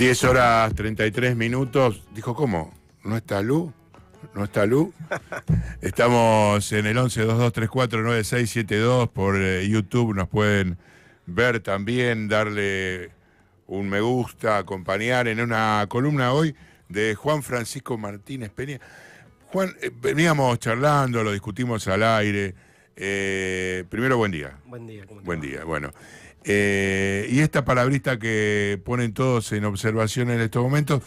10:33. Dijo, ¿cómo? ¿No está Lu? ¿No está Lu? Estamos en el 11-2234-9672 por YouTube. Nos pueden ver también, darle un me gusta, acompañar en una columna hoy de Juan Francisco Martínez Peña. Juan, veníamos charlando, lo discutimos al aire. Primero, buen día. Buen día. ¿Cómo te va? Buen día, bueno. Y esta palabrita que ponen todos en observación en estos momentos,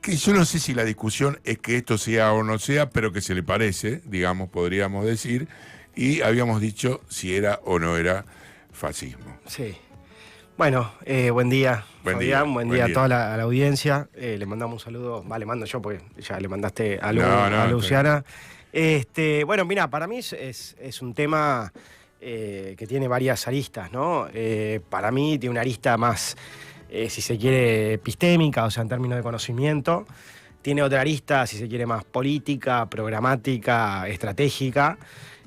que yo no sé si la discusión es que esto sea o no sea, pero que se le parece, digamos, podríamos decir, y habíamos dicho si era o no era fascismo. Sí. Bueno, buen día, Fabián, buen día a toda la audiencia. Le mandamos un saludo, le mando yo porque ya le mandaste a Luciana. Bueno, mira, para mí es un tema que tiene varias aristas, ¿no? Para mí tiene una arista más, si se quiere, epistémica, o sea, en términos de conocimiento. Tiene otra arista, si se quiere, más política, programática, estratégica.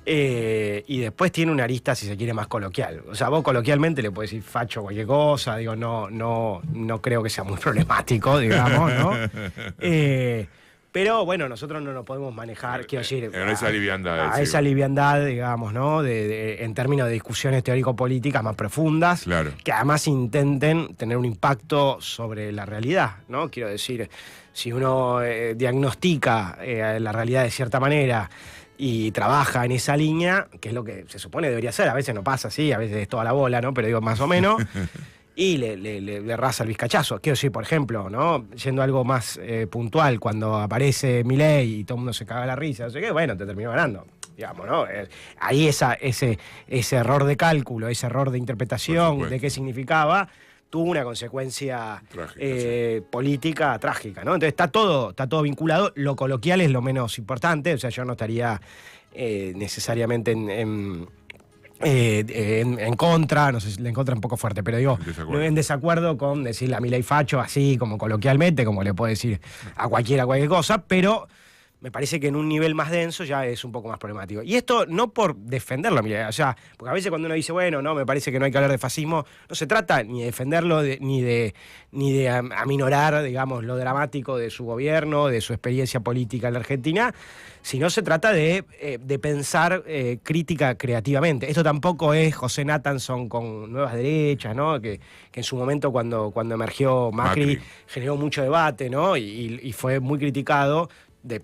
Y después tiene una arista, si se quiere, más coloquial. O sea, vos coloquialmente le podés decir facho cualquier cosa, digo, no creo que sea muy problemático, digamos, ¿no? Pero bueno, nosotros no nos podemos manejar, quiero decir, en esa liviandad. A esa liviandad, digamos, ¿no? En términos de discusiones teórico-políticas más profundas, claro, que además intenten tener un impacto sobre la realidad, ¿no? Quiero decir, si uno diagnostica la realidad de cierta manera y trabaja en esa línea, que es lo que se supone debería ser, a veces no pasa así, a veces es toda la bola, ¿no? Pero digo, más o menos, y le raza el vizcachazo. Quiero decir, por ejemplo, ¿no? Yendo a algo más puntual, cuando aparece Milei y todo el mundo se caga la risa, no sé qué, bueno, te terminó ganando, digamos, ¿no? Ahí ese error de cálculo, ese error de interpretación de qué significaba, tuvo una consecuencia trágica, política trágica, ¿no? Entonces está todo vinculado. Lo coloquial es lo menos importante, o sea, yo no estaría necesariamente en contra, no sé si la encontra un poco fuerte, pero digo, en desacuerdo con decirle a Milei facho así como coloquialmente, como le puedo decir a cualquier cosa, pero me parece que en un nivel más denso ya es un poco más problemático. Y esto no por defenderlo, o sea, porque a veces cuando uno dice, bueno, no, me parece que no hay que hablar de fascismo, no se trata ni de defenderlo, ni de aminorar, digamos, lo dramático de su gobierno, de su experiencia política en la Argentina, sino se trata de pensar crítica creativamente. Esto tampoco es José Nathanson con Nuevas Derechas, ¿no? Que en su momento cuando emergió Macri generó mucho debate, ¿no? Y fue muy criticado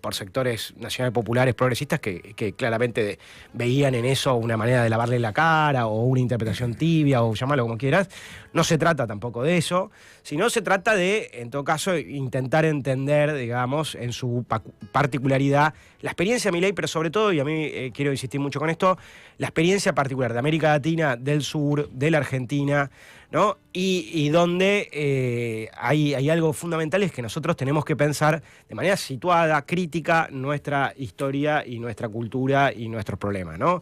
por sectores nacionales populares progresistas que claramente veían en eso una manera de lavarle la cara o una interpretación tibia o llamarlo como quieras. No se trata tampoco de eso, sino se trata de, en todo caso, intentar entender, digamos, en su particularidad, la experiencia de Milei, pero sobre todo, y a mí quiero insistir mucho con esto, la experiencia particular de América Latina, del sur, de la Argentina, ¿no? Y donde hay algo fundamental, es que nosotros tenemos que pensar de manera situada, crítica, nuestra historia y nuestra cultura y nuestros problemas, ¿no?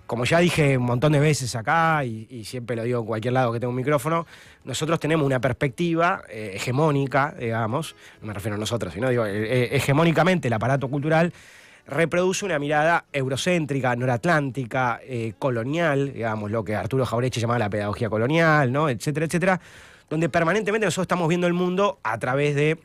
Como ya dije un montón de veces acá, y siempre lo digo en cualquier lado que tenga un micrófono, nosotros tenemos una perspectiva hegemónica, digamos, no me refiero a nosotros, sino digo, hegemónicamente el aparato cultural reproduce una mirada eurocéntrica, noratlántica, colonial, digamos, lo que Arturo Jauretche llamaba la pedagogía colonial, ¿no? Etcétera, etcétera, donde permanentemente nosotros estamos viendo el mundo a través de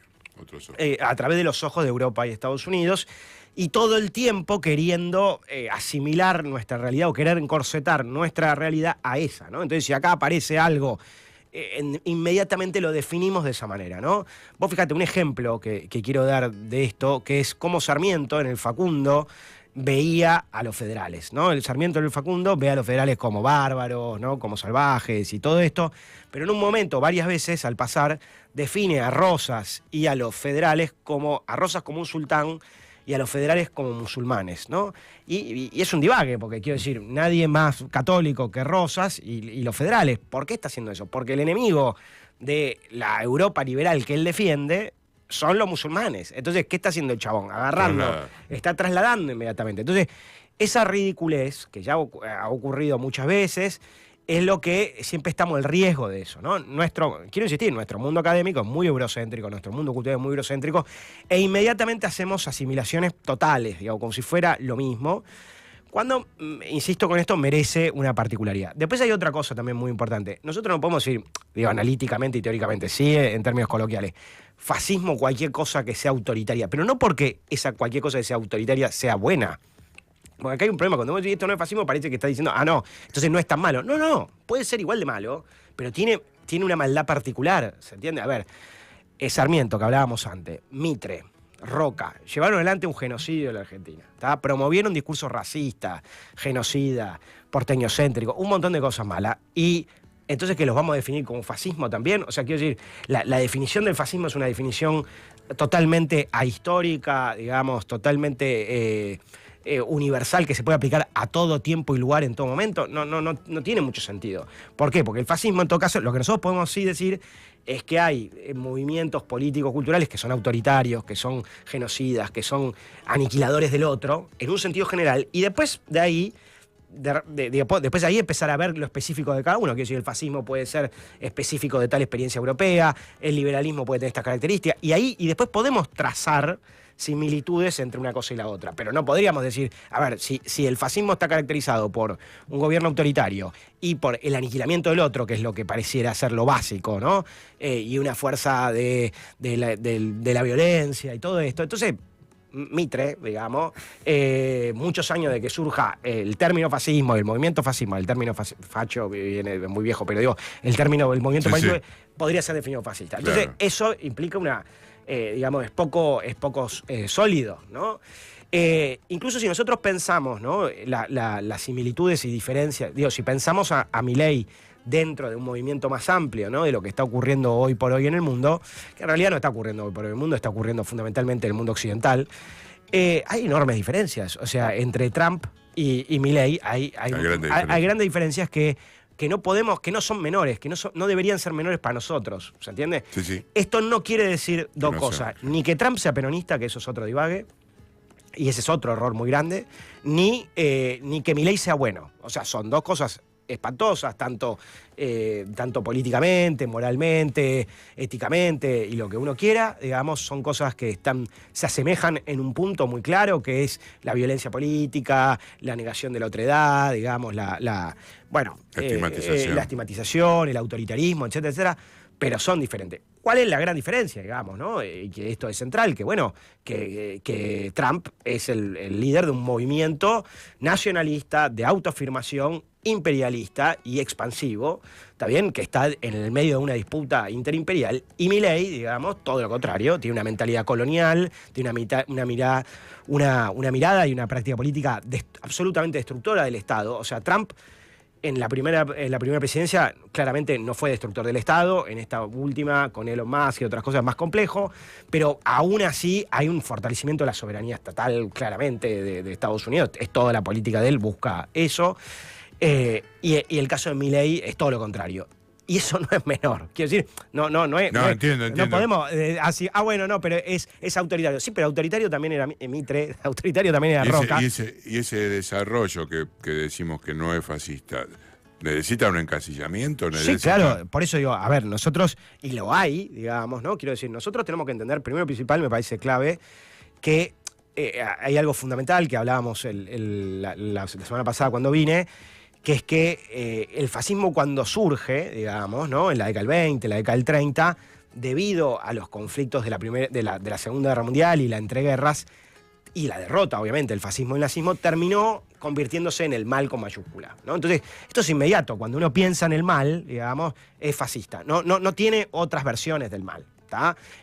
los ojos de Europa y Estados Unidos, y todo el tiempo queriendo asimilar nuestra realidad o querer encorsetar nuestra realidad a esa, ¿no? Entonces, si acá aparece algo, inmediatamente lo definimos de esa manera, ¿no? Vos fíjate, un ejemplo que quiero dar de esto, que es cómo Sarmiento en el Facundo veía a los federales, ¿no? El Sarmiento en el Facundo ve a los federales como bárbaros, ¿no? Como salvajes y todo esto, pero en un momento, varias veces al pasar, define a Rosas y a los federales a Rosas como un sultán y a los federales como musulmanes, ¿no? Y es un divague, porque quiero decir, nadie más católico que Rosas y los federales. ¿Por qué está haciendo eso? Porque el enemigo de la Europa liberal que él defiende son los musulmanes. Entonces, ¿qué está haciendo el chabón? Agarrando, está trasladando inmediatamente. Entonces, esa ridiculez, que ya ha ocurrido muchas veces, es lo que siempre estamos el riesgo de eso, ¿no? Quiero insistir, nuestro mundo académico es muy eurocéntrico, nuestro mundo cultural es muy eurocéntrico, e inmediatamente hacemos asimilaciones totales, digamos, como si fuera lo mismo, Cuando, insisto con esto, merece una particularidad. Después hay otra cosa también muy importante. Nosotros no podemos decir, digo, analíticamente y teóricamente, sí, en términos coloquiales, fascismo, cualquier cosa que sea autoritaria, pero no porque esa cualquier cosa que sea autoritaria sea buena. Porque acá hay un problema, cuando vos decís esto no es fascismo, parece que está diciendo, no, entonces no es tan malo. No, puede ser igual de malo, pero tiene una maldad particular, ¿se entiende? A ver, Sarmiento, que hablábamos antes, Mitre, Roca, llevaron adelante un genocidio en la Argentina. Promovieron discursos racistas, genocida, porteñocéntrico, un montón de cosas malas. Y entonces, ¿que los vamos a definir como fascismo también? O sea, quiero decir, la definición del fascismo es una definición totalmente ahistórica, digamos, totalmente universal, que se puede aplicar a todo tiempo y lugar en todo momento. No tiene mucho sentido. ¿Por qué? Porque el fascismo, en todo caso, lo que nosotros podemos sí decir es que hay movimientos políticos, culturales que son autoritarios, que son genocidas, que son aniquiladores del otro, en un sentido general, y después de ahí, después de ahí empezar a ver lo específico de cada uno. Quiero decir, el fascismo puede ser específico de tal experiencia europea, el liberalismo puede tener estas características, y después podemos trazar similitudes entre una cosa y la otra. Pero no podríamos decir, a ver, si el fascismo está caracterizado por un gobierno autoritario y por el aniquilamiento del otro, que es lo que pareciera ser lo básico, ¿no? Y una fuerza de la violencia y todo esto. Entonces, Mitre, digamos, muchos años de que surja el término fascismo, el movimiento fascismo, el término facho viene muy viejo, pero digo, el movimiento fascismo podría ser definido fascista. Entonces, eso implica digamos, es poco sólido, ¿no? Incluso si nosotros pensamos, ¿no?, las similitudes y diferencias, digo, si pensamos a Milei dentro de un movimiento más amplio, ¿no?, de lo que está ocurriendo hoy por hoy en el mundo, que en realidad no está ocurriendo hoy por hoy en el mundo, está ocurriendo fundamentalmente en el mundo occidental, hay enormes diferencias. O sea, entre Trump y Milei hay grandes diferencias que no son menores, que no deberían ser menores para nosotros, ¿se entiende? Sí. Esto no quiere decir dos cosas, ni que Trump sea peronista, que eso es otro divague, y ese es otro error muy grande, ni que Milei sea bueno. O sea, son dos cosas espantosas, tanto políticamente, moralmente, éticamente y lo que uno quiera, digamos, son cosas que se asemejan en un punto muy claro, que es la violencia política, la negación de la otredad, digamos, la estigmatización, el autoritarismo, etcétera, etcétera, pero son diferentes. ¿Cuál es la gran diferencia, digamos, ¿no? Y que esto es central, que Trump es el líder de un movimiento nacionalista, de autoafirmación, imperialista y expansivo, ¿está bien?, que está en el medio de una disputa interimperial, y Milei, digamos, todo lo contrario, tiene una mentalidad colonial, tiene una mirada y una práctica política absolutamente destructora del Estado. O sea, Trump en la primera presidencia claramente no fue destructor del Estado, en esta última, con Elon Musk y otras cosas, más complejo, pero aún así hay un fortalecimiento de la soberanía estatal claramente de Estados Unidos. Es toda la política de él, busca eso. Y el caso de Milei es todo lo contrario. Y eso no es menor. Quiero decir, no es. No, entiendo. No podemos así, pero es autoritario. Sí, pero autoritario también era Mitre, autoritario también era Roca. Y ese desarrollo que decimos que no es fascista, ¿necesita un encasillamiento? Sí, claro, por eso digo, a ver, nosotros, y lo hay, digamos, ¿no? Quiero decir, nosotros tenemos que entender, primero y principal, me parece clave, que hay algo fundamental que hablábamos la semana pasada cuando vine, que es que el fascismo cuando surge, digamos, ¿no?, en la década del 20, la década del 30, debido a los conflictos de la Segunda Guerra Mundial y la entreguerras, y la derrota, obviamente, del fascismo y el nazismo, terminó convirtiéndose en el mal con mayúscula, ¿no? Entonces, esto es inmediato. Cuando uno piensa en el mal, digamos, es fascista. No tiene otras versiones del mal.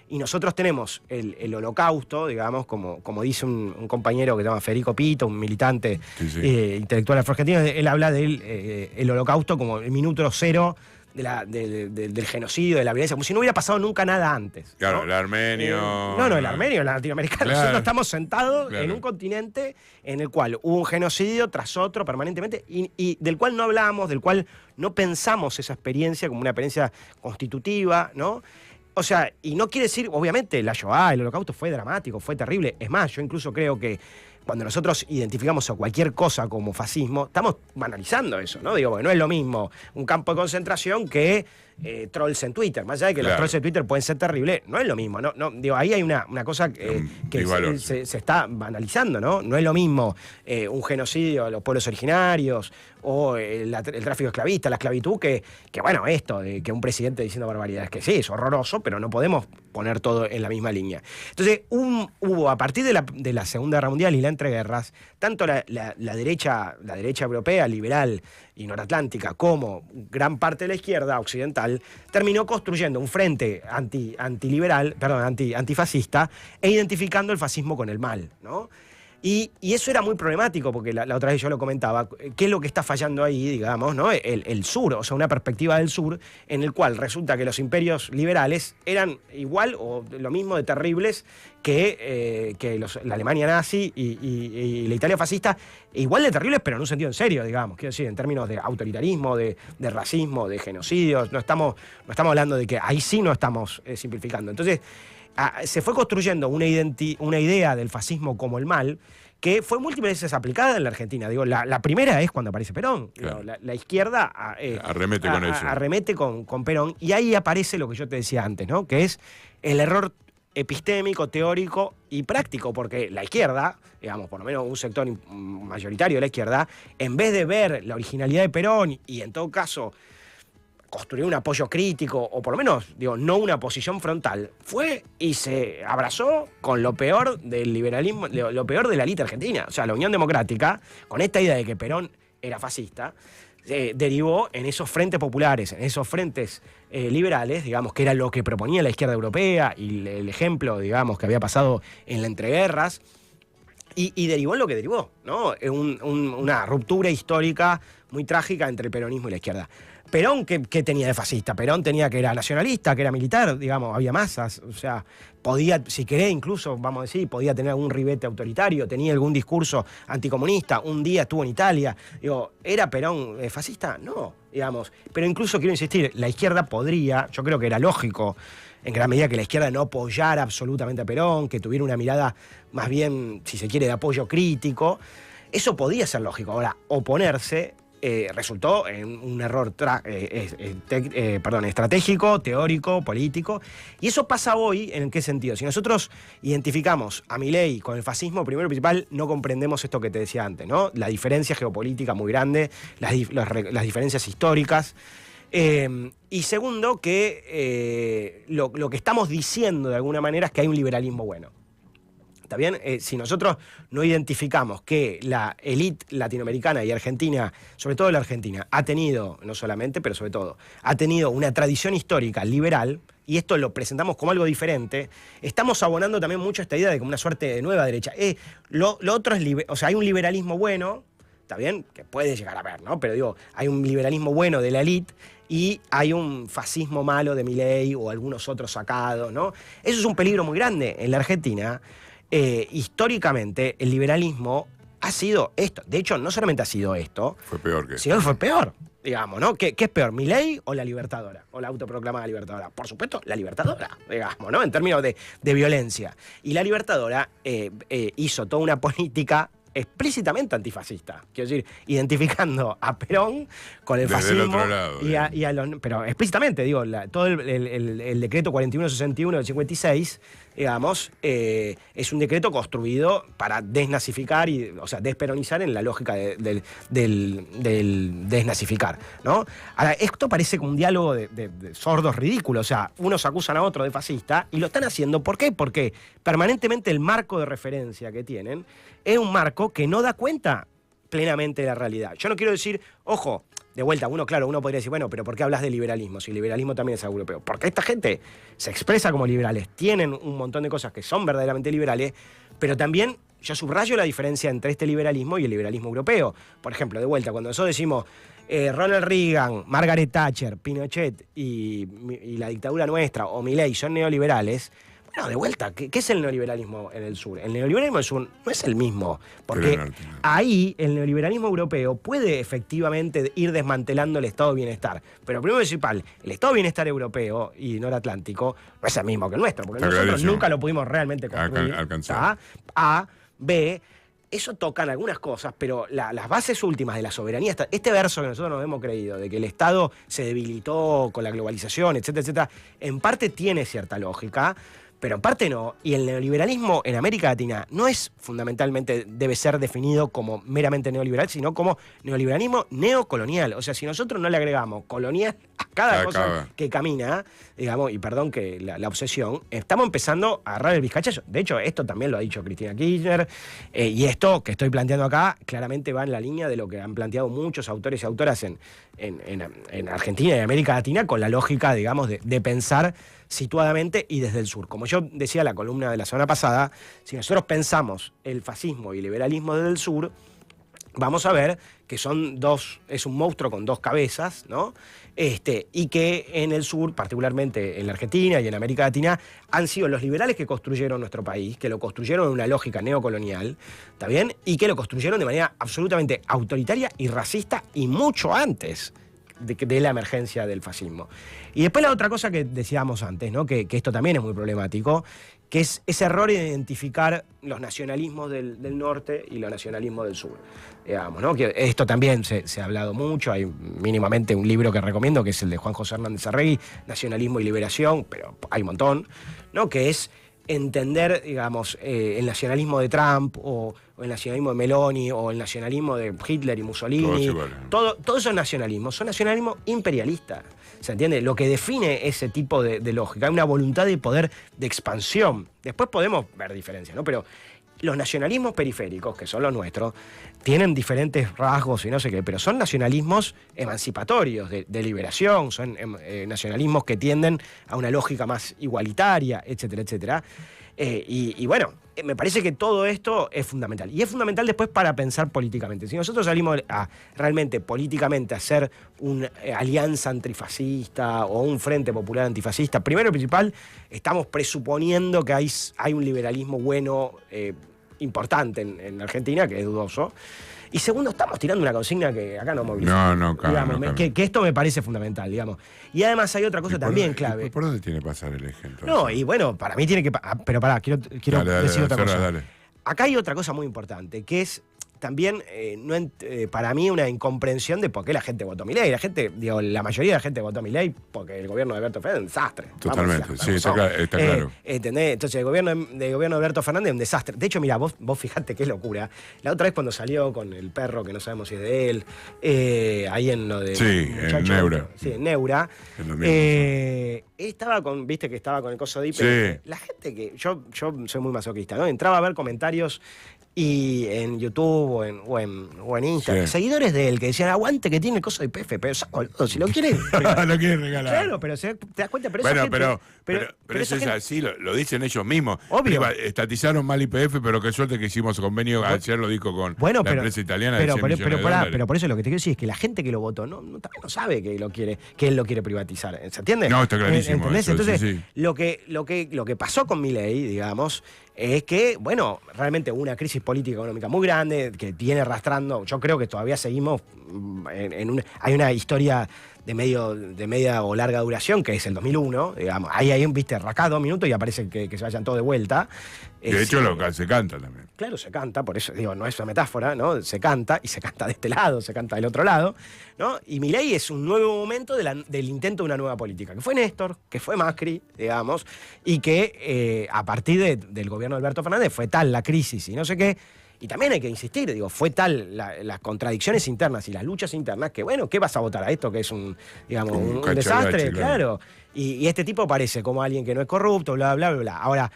Y nosotros tenemos el holocausto, digamos, como dice un compañero que se llama Federico Pito, un militante intelectual afroargentino. Él habla del holocausto como el minuto cero del genocidio, de la violencia, como si no hubiera pasado nunca nada antes. Claro, ¿no? El armenio. El armenio, el latinoamericano. Claro. Nosotros estamos sentados en un continente en el cual hubo un genocidio tras otro permanentemente y del cual no hablamos, del cual no pensamos esa experiencia como una experiencia constitutiva, ¿no? O sea, y no quiere decir, obviamente, la Shoah, el holocausto fue dramático, fue terrible. Es más, yo incluso creo que cuando nosotros identificamos a cualquier cosa como fascismo, estamos banalizando eso, ¿no? Digo, bueno, no es lo mismo un campo de concentración que trolls en Twitter. Más allá de que los trolls en Twitter pueden ser terribles, no es lo mismo. Digo, ahí hay una cosa que se está banalizando, ¿no? No es lo mismo un genocidio a los pueblos originarios o el tráfico esclavista, la esclavitud, que bueno, esto de que un presidente diciendo barbaridades, que sí, es horroroso, pero no podemos poner todo en la misma línea. Entonces, hubo a partir de la Segunda Guerra Mundial y la entreguerras, tanto la derecha europea, liberal y noratlántica, como gran parte de la izquierda occidental, terminó construyendo un frente antifascista e identificando el fascismo con el mal, ¿no? Y eso era muy problemático, porque la otra vez yo lo comentaba, ¿qué es lo que está fallando ahí, digamos, ¿no? El sur, o sea, una perspectiva del sur, en el cual resulta que los imperios liberales eran igual o lo mismo de terribles que la Alemania nazi y la Italia fascista, igual de terribles, pero en un sentido en serio, digamos, quiero decir, en términos de autoritarismo, de racismo, de genocidios. No estamos hablando de que ahí sí no estamos simplificando. Entonces, se fue construyendo una idea del fascismo como el mal, que fue múltiples veces aplicada en la Argentina. Digo, la primera es cuando aparece Perón. Claro. Digo, la izquierda arremete con Perón, y ahí aparece lo que yo te decía antes, ¿no? Que es el error epistémico, teórico y práctico, porque la izquierda, digamos, por lo menos un sector mayoritario de la izquierda, en vez de ver la originalidad de Perón y en todo caso construir un apoyo crítico, o por lo menos, digo, no una posición frontal, fue y se abrazó con lo peor del liberalismo, lo peor de la élite argentina. O sea, la Unión Democrática, con esta idea de que Perón era fascista, derivó en esos frentes populares, en esos frentes liberales, digamos, que era lo que proponía la izquierda europea y el ejemplo, digamos, que había pasado en la entreguerras, y derivó en lo que derivó, ¿no? Una ruptura histórica muy trágica entre el peronismo y la izquierda. Perón, ¿qué tenía de fascista? Perón tenía que era nacionalista, que era militar, digamos, había masas, o sea, podía, si querés incluso, vamos a decir, podía tener algún ribete autoritario, tenía algún discurso anticomunista, un día estuvo en Italia. Digo, ¿era Perón fascista? No, digamos. Pero incluso quiero insistir, la izquierda podría, yo creo que era lógico, en gran medida, que la izquierda no apoyara absolutamente a Perón, que tuviera una mirada más bien, si se quiere, de apoyo crítico. Eso podía ser lógico. Ahora, oponerse resultó en un error estratégico, teórico, político. Y eso pasa hoy, ¿en qué sentido? Si nosotros identificamos a Milei con el fascismo, primero y principal, no comprendemos esto que te decía antes, ¿no? La diferencia geopolítica muy grande, las diferencias históricas. Y segundo, que lo que estamos diciendo de alguna manera es que hay un liberalismo bueno. ¿Está bien? Si nosotros no identificamos que la élite latinoamericana y argentina, sobre todo la Argentina, ha tenido, no solamente, pero sobre todo, ha tenido una tradición histórica liberal, y esto lo presentamos como algo diferente, estamos abonando también mucho esta idea de como una suerte de nueva derecha. Lo otro es, o sea, hay un liberalismo bueno, ¿está bien? Que puede llegar a haber, ¿no? Pero digo, hay un liberalismo bueno de la élite y hay un fascismo malo de Milei o algunos otros sacados, ¿no? Eso es un peligro muy grande. En la Argentina, históricamente, el liberalismo ha sido esto. De hecho, no solamente ha sido esto. Fue peor que sino que fue peor, digamos, ¿no? ¿Qué es peor, Milei o la Libertadora? O la autoproclamada Libertadora. Por supuesto, la Libertadora, digamos, ¿no? En términos de violencia. Y la Libertadora hizo toda una política explícitamente antifascista, quiero decir, identificando a Perón con el fascismo. Desde el otro lado, pero explícitamente, digo, todo el decreto 4161 del 56, digamos, es un decreto construido para desnazificar o sea, desperonizar en la lógica del desnazificar, ¿no? Ahora, esto parece como un diálogo de sordos ridículos, o sea, unos acusan a otro de fascista y lo están haciendo, ¿por qué? Porque permanentemente el marco de referencia que tienen es un marco que no da cuenta plenamente de la realidad. Yo no quiero decir, ojo, de vuelta, uno podría decir, bueno, pero ¿por qué hablas de liberalismo? Si el liberalismo también es europeo. Porque esta gente se expresa como liberales, tienen un montón de cosas que son verdaderamente liberales, pero también yo subrayo la diferencia entre este liberalismo y el liberalismo europeo. Por ejemplo, de vuelta, cuando nosotros decimos Ronald Reagan, Margaret Thatcher, Pinochet y la dictadura nuestra o Milei son neoliberales. Bueno, de vuelta, ¿qué es el neoliberalismo en el sur? El neoliberalismo en el sur no es el mismo, porque ahí el neoliberalismo europeo puede efectivamente ir desmantelando el estado de bienestar. Pero primero y principal, el estado de bienestar europeo y noratlántico no es el mismo que el nuestro, porque nosotros nunca lo pudimos realmente construir. Alcanzar. A, B, eso tocan algunas cosas, pero las bases últimas de la soberanía, este verso que nosotros nos hemos creído, de que el Estado se debilitó con la globalización, etcétera, etcétera, en parte tiene cierta lógica, pero en parte no. Y el neoliberalismo en América Latina no es fundamentalmente, debe ser definido como meramente neoliberal, sino como neoliberalismo neocolonial. O sea, si nosotros no le agregamos colonial a cada cosa que camina, digamos, y perdón que la obsesión, estamos empezando a agarrar el bizcachazo. De hecho, esto también lo ha dicho Cristina Kirchner, y esto que estoy planteando acá claramente va en la línea de lo que han planteado muchos autores y autoras en Argentina y América Latina, con la lógica, digamos, de pensar situadamente y desde el sur. Como yo decía en la columna de la semana pasada, si nosotros pensamos el fascismo y el liberalismo desde el sur, vamos a ver que es un monstruo con dos cabezas, ¿no? Y que en el sur, particularmente en la Argentina y en América Latina, han sido los liberales que construyeron nuestro país, que lo construyeron en una lógica neocolonial, ¿está bien? Y que lo construyeron de manera absolutamente autoritaria y racista y mucho antes de la emergencia del fascismo. Y después la otra cosa que decíamos antes, ¿no? Que esto también es muy problemático, que es ese error de identificar los nacionalismos del norte y los nacionalismos del sur. Digamos, ¿no? Que esto también se ha hablado mucho, hay mínimamente un libro que recomiendo, que es el de Juan José Hernández Arregui, Nacionalismo y Liberación, pero hay un montón, ¿no? Que es entender, digamos, el nacionalismo de Trump o el nacionalismo de Meloni o el nacionalismo de Hitler y Mussolini. Todos esos nacionalismos son nacionalismos imperialistas. ¿Se entiende? Lo que define ese tipo de lógica es una voluntad de poder de expansión. Después podemos ver diferencias, ¿no? Pero los nacionalismos periféricos, que son los nuestros, tienen diferentes rasgos y no sé qué, pero son nacionalismos emancipatorios, de liberación, son nacionalismos que tienden a una lógica más igualitaria, etcétera, etcétera. Y bueno, me parece que todo esto es fundamental. Y es fundamental después para pensar políticamente. Si nosotros salimos realmente políticamente a hacer una alianza antifascista o un frente popular antifascista, primero y principal, estamos presuponiendo que hay un liberalismo bueno, importante en Argentina, que es dudoso. Y segundo, estamos tirando una consigna que acá no movilizamos. Que esto me parece fundamental, digamos. Y además hay otra cosa también clave. ¿Por dónde tiene que pasar el eje, entonces? No, y bueno, para mí tiene que... Pero pará, quiero decir otra cosa. Dale. Acá hay otra cosa muy importante, que es también, para mí, una incomprensión de por qué la gente votó a Milei. La mayoría de la gente votó a Milei porque el gobierno de Alberto Fernández es un desastre. Totalmente, sí, está claro. ¿Entendés? Entonces, el gobierno de Alberto Fernández es un desastre. De hecho, mira, vos fijate qué locura. La otra vez cuando salió con el perro, que no sabemos si es de él, ahí en lo de... Sí, en Neura. Sí, en Neura. Estaba con el coso de IP. Sí. La gente que... Yo soy muy masoquista, ¿no? Entraba a ver comentarios y en YouTube o en Instagram, sí, seguidores de él que decían, aguante que tiene el coso de IPF, pero boludo, si lo quiere lo quiere regalar. Claro, pero te das cuenta, pero bueno, esa pero eso es así, lo dicen ellos mismos. Obvio. Estatizaron mal IPF, pero qué suerte que hicimos convenio, ayer lo dijo con la empresa italiana de 100 millones de dólares. Pero por eso lo que te quiero decir es que la gente que lo votó también no sabe que él lo quiere privatizar, ¿se entiende? No, está clarísimo. ¿Entendés? Eso, entonces, sí. Lo que pasó con Milei, digamos, es que, bueno, realmente hubo una crisis política económica muy grande que viene arrastrando. Yo creo que todavía seguimos hay una historia de media o larga duración, que es el 2001, digamos. Ahí viste, rascás 2 minutos y aparece que se vayan todos de vuelta. De hecho, se canta también. Claro, se canta, por eso digo, no es una metáfora, ¿no? Se canta, y se canta de este lado, se canta del otro lado, ¿no? Y Milei es un nuevo momento del intento de una nueva política, que fue Néstor, que fue Macri, digamos, y que a partir del gobierno de Alberto Fernández fue tal la crisis y no sé qué. Y también hay que insistir, digo, fue tal las contradicciones internas y las luchas internas que, bueno, ¿qué vas a votar a esto? Que es un desastre, claro. Y este tipo parece como alguien que no es corrupto, bla, bla, bla, bla. Ahora,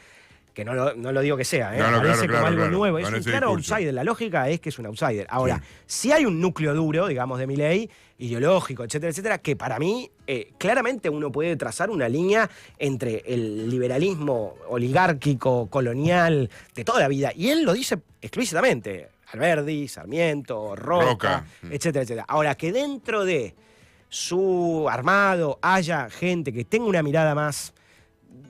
que no lo digo que sea, parece como algo nuevo. Es un claro outsider. La lógica es que es un outsider. Ahora, sí hay un núcleo duro, digamos, de Milei, ideológico, etcétera, etcétera, que para mí, claramente uno puede trazar una línea entre el liberalismo oligárquico, colonial, de toda la vida. Y él lo dice explícitamente. Alberdi, Sarmiento, Roca, etcétera, etcétera. Ahora, que dentro de su armado haya gente que tenga una mirada más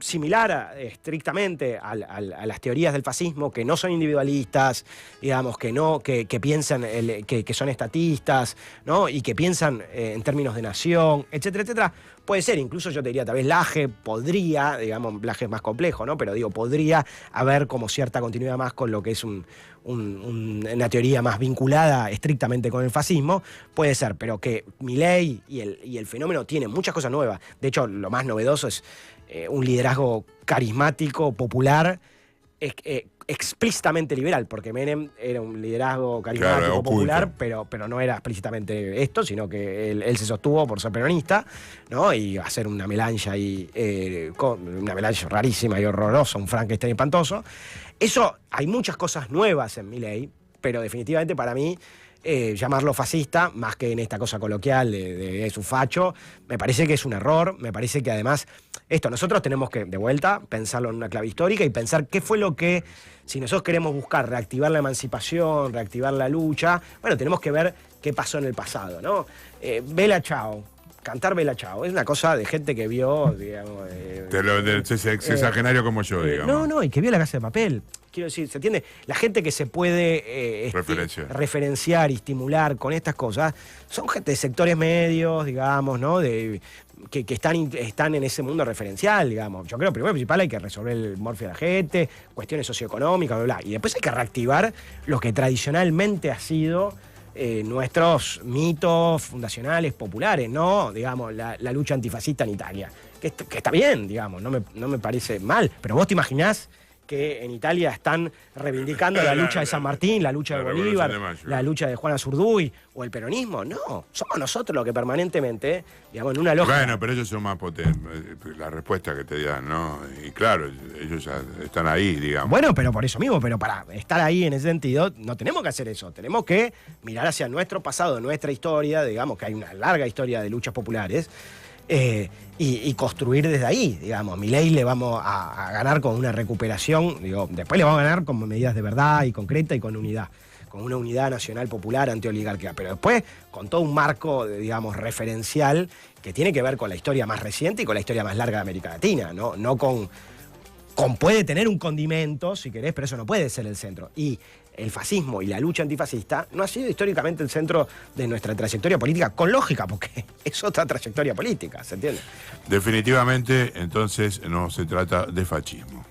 similar estrictamente a las teorías del fascismo, que no son individualistas, digamos, que piensan que son estatistas, ¿no? Y que piensan en términos de nación, etcétera, etcétera, Puede ser, incluso yo te diría, tal vez Laje podría, digamos, Laje es más complejo, ¿no? Pero digo, podría haber como cierta continuidad más con lo que es una teoría más vinculada estrictamente con el fascismo. Puede ser, pero que Milei y el fenómeno tiene muchas cosas nuevas. De hecho, lo más novedoso es un liderazgo carismático, popular, explícitamente liberal, porque Menem era un liderazgo carismático, popular, pero no era explícitamente esto, sino que él se sostuvo por ser peronista, ¿no? Y hacer una melange ahí, una melange rarísima y horrorosa, un Frankenstein espantoso. Eso, hay muchas cosas nuevas en Milei, pero definitivamente para mí llamarlo fascista, más que en esta cosa coloquial de su facho, me parece que es un error. Me parece que además nosotros tenemos que, de vuelta, pensarlo en una clave histórica y pensar qué fue lo que, si nosotros queremos buscar reactivar la emancipación, reactivar la lucha, bueno, tenemos que ver qué pasó en el pasado, ¿no? Bella Ciao. Cantar Bella Ciao es una cosa de gente que vio, digamos... sexagenario como yo, digamos. No, y que vio La Casa de Papel. Quiero decir, ¿se entiende? La gente que se puede referenciar y estimular con estas cosas son gente de sectores medios, digamos, ¿no? Que están en ese mundo referencial, digamos. Yo creo que primero y principal hay que resolver el morfio de la gente, cuestiones socioeconómicas, bla, bla. Y después hay que reactivar lo que tradicionalmente ha sido nuestros mitos fundacionales populares, ¿no? Digamos, la lucha antifascista en Italia. Que está bien, digamos, no me parece mal. Pero vos te imaginás que en Italia están reivindicando la lucha de San Martín, la lucha de Bolívar, la lucha de Juan Azurduy o el peronismo. No, somos nosotros los que permanentemente, digamos, en una lógica... Bueno, pero ellos son más potentes, la respuesta que te dan, ¿no? Y claro, ellos ya están ahí, digamos. Bueno, pero por eso mismo, pero para estar ahí en ese sentido, no tenemos que hacer eso. Tenemos que mirar hacia nuestro pasado, nuestra historia, digamos que hay una larga historia de luchas populares, y construir desde ahí, digamos. Milei le vamos a ganar con una recuperación, digo, después le vamos a ganar con medidas de verdad y concreta y con unidad, con una unidad nacional popular antioligarquía, pero después con todo un marco, digamos, referencial que tiene que ver con la historia más reciente y con la historia más larga de América Latina, no con puede tener un condimento, si querés, pero eso no puede ser el centro. Y el fascismo y la lucha antifascista no ha sido históricamente el centro de nuestra trayectoria política, con lógica, porque es otra trayectoria política, ¿se entiende? Definitivamente, entonces, no se trata de fascismo.